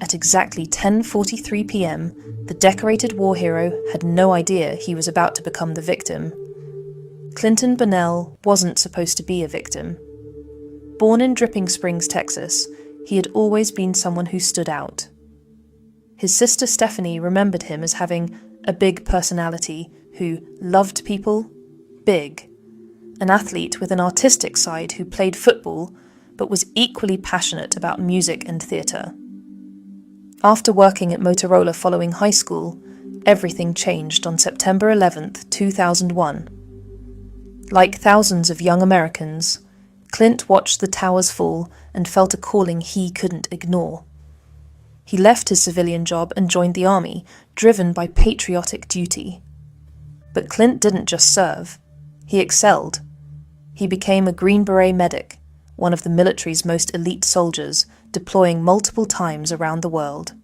At exactly 10:43 p.m., the decorated war hero had no idea he was about to become the victim. Clinton Burnell wasn't supposed to be a victim. Born in Dripping Springs, Texas, he had always been someone who stood out. His sister Stephanie remembered him as having a big personality who loved people big, an athlete with an artistic side who played football but was equally passionate about music and theatre. After working at Motorola following high school, everything changed on September 11th, 2001. Like thousands of young Americans, Clint watched the towers fall and felt a calling he couldn't ignore. He left his civilian job and joined the army, driven by patriotic duty. But Clint didn't just serve. He excelled. He became a Green Beret medic, one of the military's most elite soldiers, deploying multiple times around the world.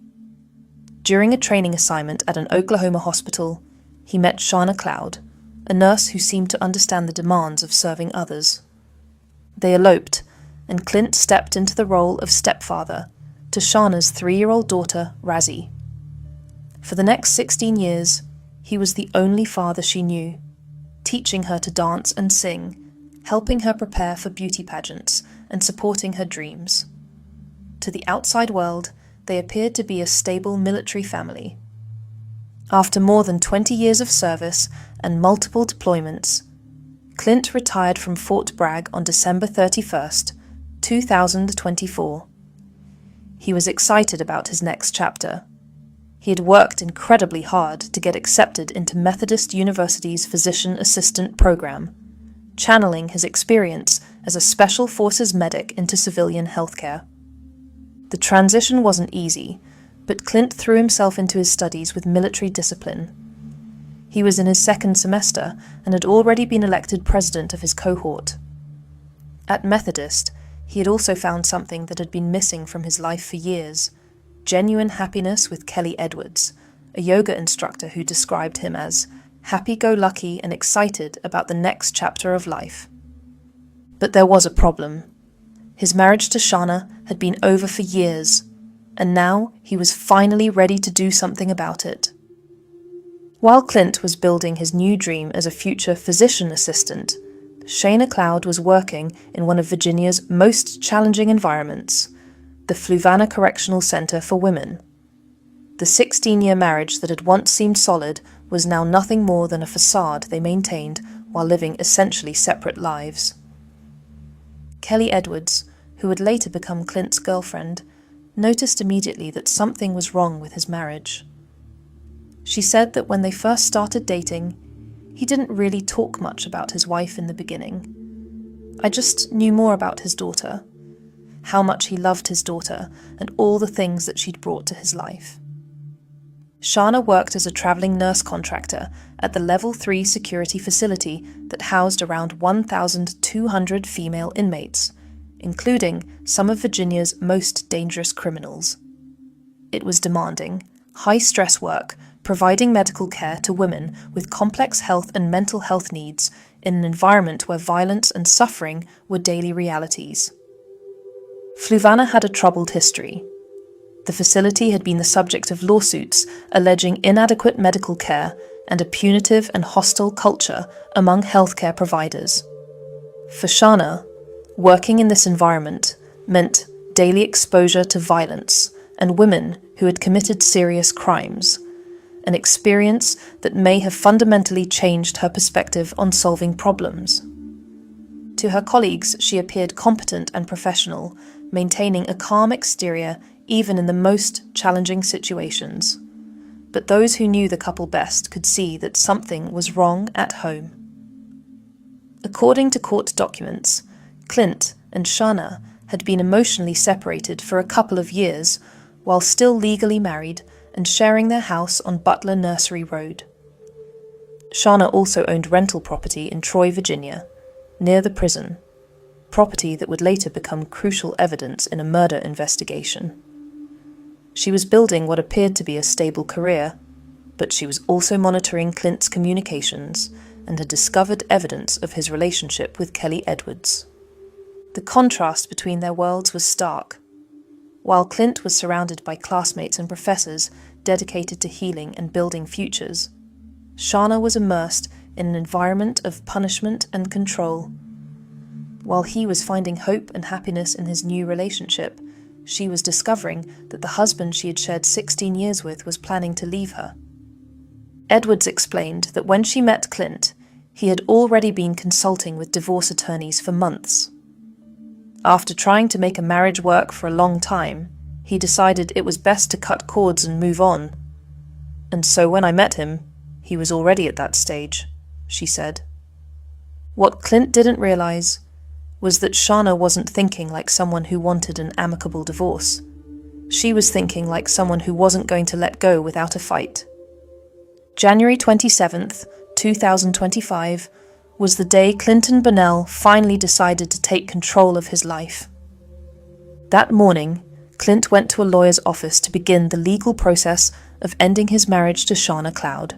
During a training assignment at an Oklahoma hospital, he met Shauna Cloud, a nurse who seemed to understand the demands of serving others. They eloped, and Clint stepped into the role of stepfather to Shauna's 3-year-old daughter, Razzie. For the next 16 years, he was the only father she knew, teaching her to dance and sing, helping her prepare for beauty pageants, and supporting her dreams. To the outside world, they appeared to be a stable military family. After more than 20 years of service and multiple deployments, Clint retired from Fort Bragg on December 31st, 2024. He was excited about his next chapter. He had worked incredibly hard to get accepted into Methodist University's Physician Assistant program, channeling his experience as a Special Forces medic into civilian healthcare. The transition wasn't easy, but Clint threw himself into his studies with military discipline. He was in his second semester and had already been elected president of his cohort. At Methodist, he had also found something that had been missing from his life for years: genuine happiness with Kelly Edwards, a yoga instructor who described him as happy-go-lucky and excited about the next chapter of life. But there was a problem. His marriage to Shauna had been over for years, and now he was finally ready to do something about it. While Clint was building his new dream as a future physician assistant, Shauna Cloud was working in one of Virginia's most challenging environments, the Fluvanna Correctional Center for Women. The 16-year marriage that had once seemed solid was now nothing more than a facade they maintained while living essentially separate lives. Kelly Edwards, who would later become Clint's girlfriend, noticed immediately that something was wrong with his marriage. She said that when they first started dating, he didn't really talk much about his wife in the beginning. I just knew more about his daughter, how much he loved his daughter, and all the things that she'd brought to his life. Shauna worked as a traveling nurse contractor at the Level 3 security facility that housed around 1,200 female inmates, including some of Virginia's most dangerous criminals. It was demanding, high-stress work, providing medical care to women with complex health and mental health needs in an environment where violence and suffering were daily realities. Fluvanna had a troubled history. The facility had been the subject of lawsuits alleging inadequate medical care and a punitive and hostile culture among healthcare providers. For Shauna, working in this environment meant daily exposure to violence and women who had committed serious crimes, an experience that may have fundamentally changed her perspective on solving problems. To her colleagues, she appeared competent and professional, maintaining a calm exterior even in the most challenging situations. But those who knew the couple best could see that something was wrong at home. According to court documents, Clint and Shauna had been emotionally separated for a couple of years while still legally married and sharing their house on Butler Nursery Road. Shauna also owned rental property in Troy, Virginia, near the prison, property that would later become crucial evidence in a murder investigation. She was building what appeared to be a stable career, but she was also monitoring Clint's communications and had discovered evidence of his relationship with Kelly Edwards. The contrast between their worlds was stark. while Clint was surrounded by classmates and professors dedicated to healing and building futures, Shauna was immersed in an environment of punishment and control. While he was finding hope and happiness in his new relationship, she was discovering that the husband she had shared 16 years with was planning to leave her. Edwards explained that when she met Clint, he had already been consulting with divorce attorneys for months. After trying to make a marriage work for a long time, he decided it was best to cut cords and move on. And so when I met him, he was already at that stage, she said. What Clint didn't realize was that Shauna wasn't thinking like someone who wanted an amicable divorce. She was thinking like someone who wasn't going to let go without a fight. January 27th, 2025, was the day Clinton Burnell finally decided to take control of his life. That morning, Clint went to a lawyer's office to begin the legal process of ending his marriage to Shauna Cloud.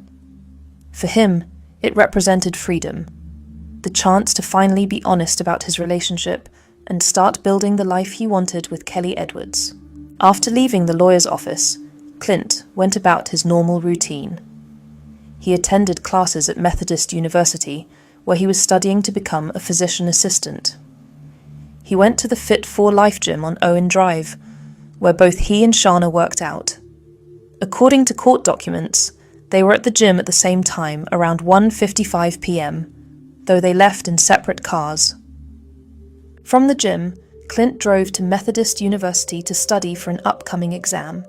For him, it represented freedom, the chance to finally be honest about his relationship and start building the life he wanted with Kelly Edwards. After leaving the lawyer's office, Clint went about his normal routine. He attended classes at Methodist University, where he was studying to become a physician assistant. He went to the Fit for Life gym on Owen Drive, where both he and Shauna worked out. According to court documents, they were at the gym at the same time, around 1:55 p.m., though they left in separate cars. From the gym, Clint drove to Methodist University to study for an upcoming exam.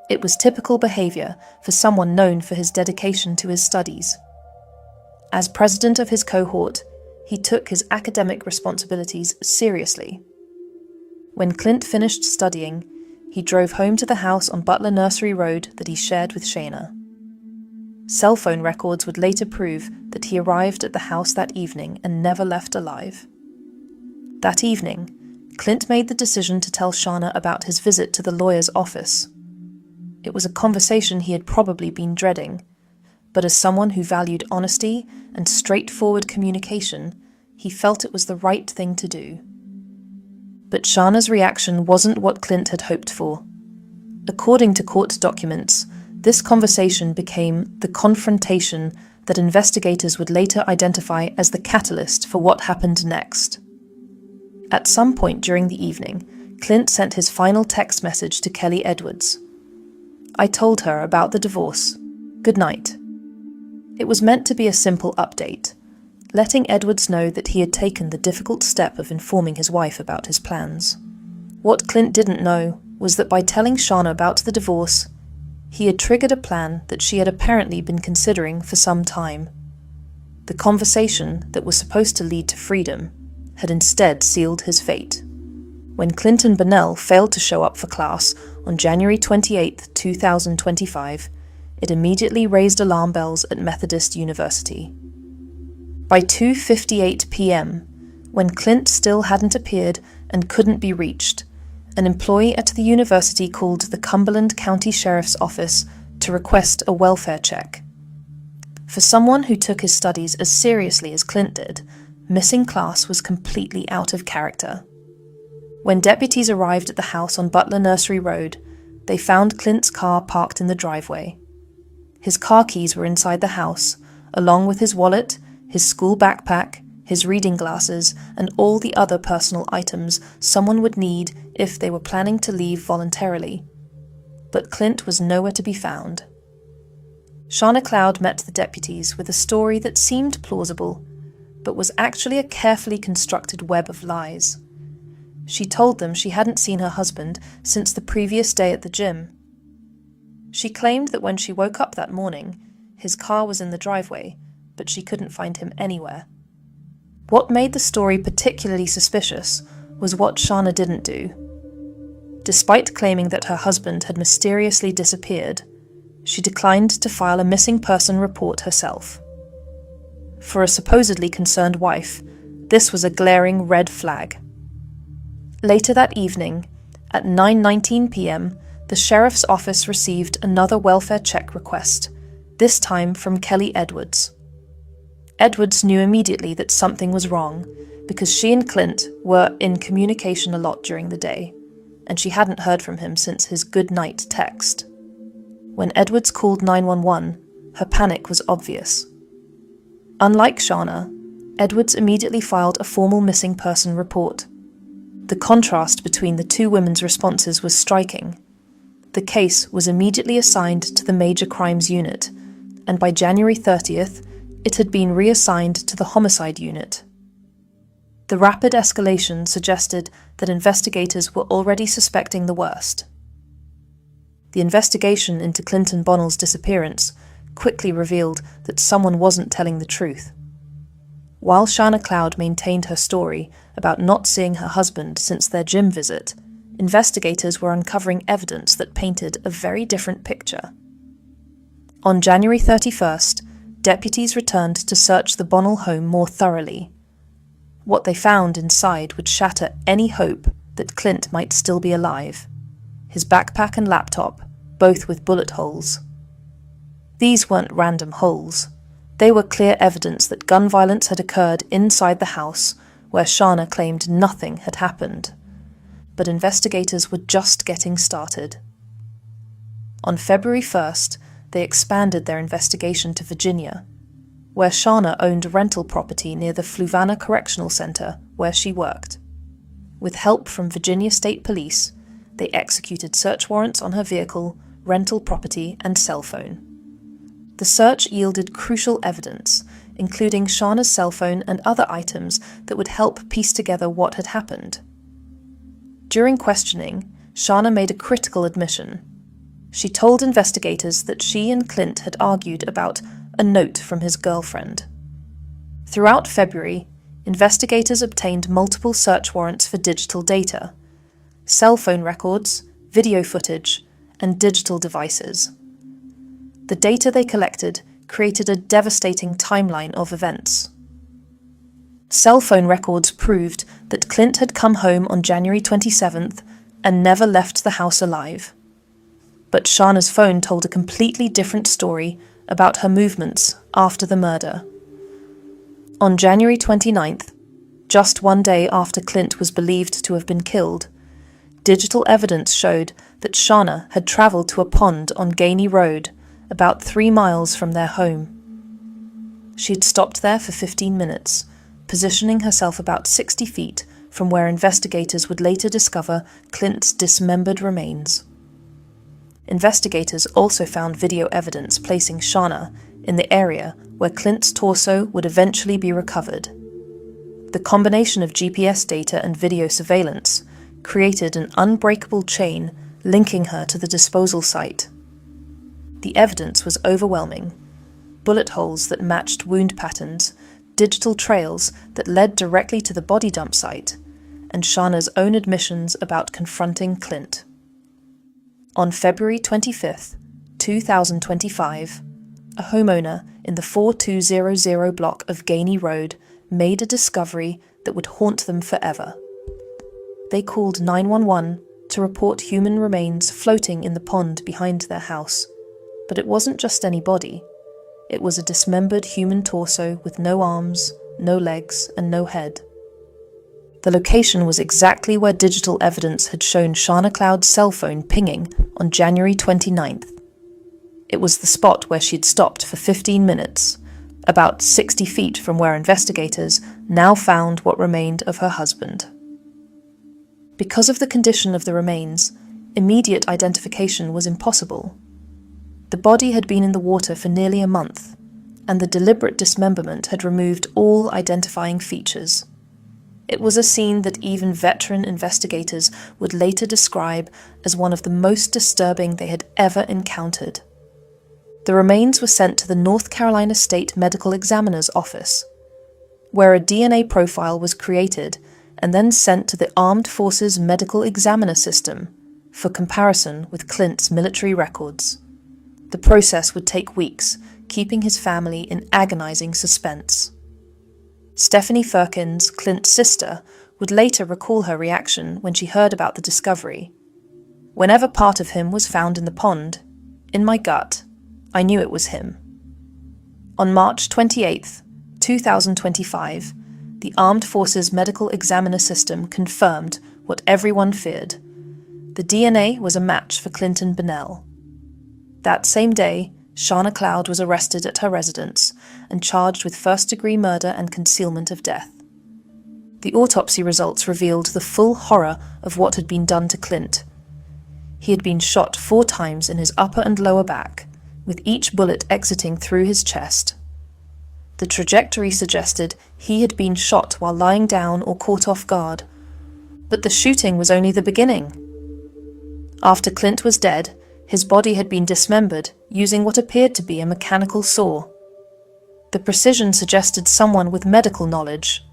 It was typical behavior for someone known for his dedication to his studies. As president of his cohort, he took his academic responsibilities seriously. When Clint finished studying, he drove home to the house on Butler Nursery Road that he shared with Shauna. Cell phone records would later prove that he arrived at the house that evening and never left alive. That evening, Clint made the decision to tell Shauna about his visit to the lawyer's office. It was a conversation he had probably been dreading, but as someone who valued honesty and straightforward communication, he felt it was the right thing to do. But Shauna's reaction wasn't what Clint had hoped for. According to court documents, this conversation became the confrontation that investigators would later identify as the catalyst for what happened next. At some point during the evening, Clint sent his final text message to Kelly Edwards. "I told her about the divorce. Good night." It was meant to be a simple update, letting Edwards know that he had taken the difficult step of informing his wife about his plans. What Clint didn't know was that by telling Shauna about the divorce, he had triggered a plan that she had apparently been considering for some time. The conversation that was supposed to lead to freedom had instead sealed his fate. When Clinton Burnell failed to show up for class on January 28, 2025, it immediately raised alarm bells at Methodist University. By 2:58 p.m., when Clint still hadn't appeared and couldn't be reached, an employee at the university called the Cumberland County Sheriff's Office to request a welfare check. For someone who took his studies as seriously as Clint did, missing class was completely out of character. When deputies arrived at the house on Butler Nursery Road, they found Clint's car parked in the driveway. His car keys were inside the house, along with his wallet, his school backpack, his reading glasses, and all the other personal items someone would need if they were planning to leave voluntarily. But Clint was nowhere to be found. Shauna Cloud met the deputies with a story that seemed plausible, but was actually a carefully constructed web of lies. She told them she hadn't seen her husband since the previous day at the gym. She claimed that when she woke up that morning, his car was in the driveway, but she couldn't find him anywhere. What made the story particularly suspicious was what Shauna didn't do. Despite claiming that her husband had mysteriously disappeared, she declined to file a missing person report herself. For a supposedly concerned wife, this was a glaring red flag. Later that evening, at 9:19 p.m., the sheriff's office received another welfare check request, this time from Kelly Edwards. Edwards knew immediately that something was wrong, because she and Clint were in communication a lot during the day, and she hadn't heard from him since his good night text. When Edwards called 911, her panic was obvious. Unlike Shana, Edwards immediately filed a formal missing person report. The contrast between the two women's responses was striking. The case was immediately assigned to the Major Crimes Unit, and by January 30th, it had been reassigned to the Homicide Unit. The rapid escalation suggested that investigators were already suspecting the worst. The investigation into Clinton Bonnell's disappearance quickly revealed that someone wasn't telling the truth. While Shana Cloud maintained her story about not seeing her husband since their gym visit, investigators were uncovering evidence that painted a very different picture. On January 31st, deputies returned to search the Bonnell home more thoroughly. What they found inside would shatter any hope that Clint might still be alive. His backpack and laptop, both with bullet holes. These weren't random holes. They were clear evidence that gun violence had occurred inside the house, where Shana claimed nothing had happened. But investigators were just getting started. On February 1st, they expanded their investigation to Virginia, where Shana owned rental property near the Fluvanna Correctional Center, where she worked. With help from Virginia State Police, they executed search warrants on her vehicle, rental property, and cell phone. The search yielded crucial evidence, including Shana's cell phone and other items that would help piece together what had happened. During questioning, Shana made a critical admission. She told investigators that she and Clint had argued about a note from his girlfriend. Throughout February, investigators obtained multiple search warrants for digital data, cell phone records, video footage, and digital devices. The data they collected created a devastating timeline of events. Cell phone records proved that Clint had come home on January 27th and never left the house alive. But Shana's phone told a completely different story about her movements after the murder. On January 29th, just one day after Clint was believed to have been killed, digital evidence showed that Shana had travelled to a pond on Gainey Road, about 3 miles from their home. She had stopped there for 15 minutes, positioning herself about 60 feet from where investigators would later discover Clint's dismembered remains. Investigators also found video evidence placing Shana in the area where Clint's torso would eventually be recovered. The combination of GPS data and video surveillance created an unbreakable chain linking her to the disposal site. The evidence was overwhelming. Bullet holes that matched wound patterns, digital trails that led directly to the body dump site, and Shana's own admissions about confronting Clint. On February 25th, 2025, a homeowner in the 4200 block of Gainey Road made a discovery that would haunt them forever. They called 911 to report human remains floating in the pond behind their house. But it wasn't just any body. It was a dismembered human torso with no arms, no legs, and no head. The location was exactly where digital evidence had shown Shana Cloud's cell phone pinging on January 29th. It was the spot where she had stopped for 15 minutes, about 60 feet from where investigators now found what remained of her husband. Because of the condition of the remains, immediate identification was impossible. The body had been in the water for nearly a month, and the deliberate dismemberment had removed all identifying features. It was a scene that even veteran investigators would later describe as one of the most disturbing they had ever encountered. The remains were sent to the North Carolina State Medical Examiner's Office, where a DNA profile was created and then sent to the Armed Forces Medical Examiner System for comparison with Clint's military records. The process would take weeks, keeping his family in agonizing suspense. Stephanie Firkins, Clint's sister, would later recall her reaction when she heard about the discovery. Whenever part of him was found in the pond, in my gut, I knew it was him. On March 28, 2025, the Armed Forces Medical Examiner System confirmed what everyone feared. The DNA was a match for Clinton Bonnell. That same day, Shana Cloud was arrested at her residence and charged with first-degree murder and concealment of death. The autopsy results revealed the full horror of what had been done to Clint. He had been shot 4 times in his upper and lower back, with each bullet exiting through his chest. The trajectory suggested he had been shot while lying down or caught off guard. But the shooting was only the beginning. After Clint was dead, his body had been dismembered using what appeared to be a mechanical saw. The precision suggested someone with medical knowledge,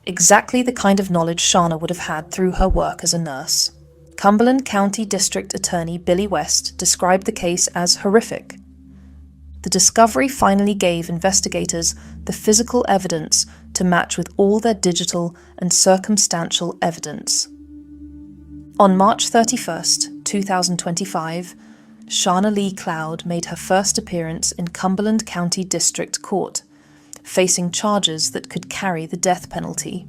exactly the kind of knowledge Shana would have had through her work as a nurse. Cumberland County District Attorney Billy West described the case as horrific. The discovery finally gave investigators the physical evidence to match with all their digital and circumstantial evidence. On March 31st, 2025, Shana Lee Cloud made her first appearance in Cumberland County District Court, facing charges that could carry the death penalty.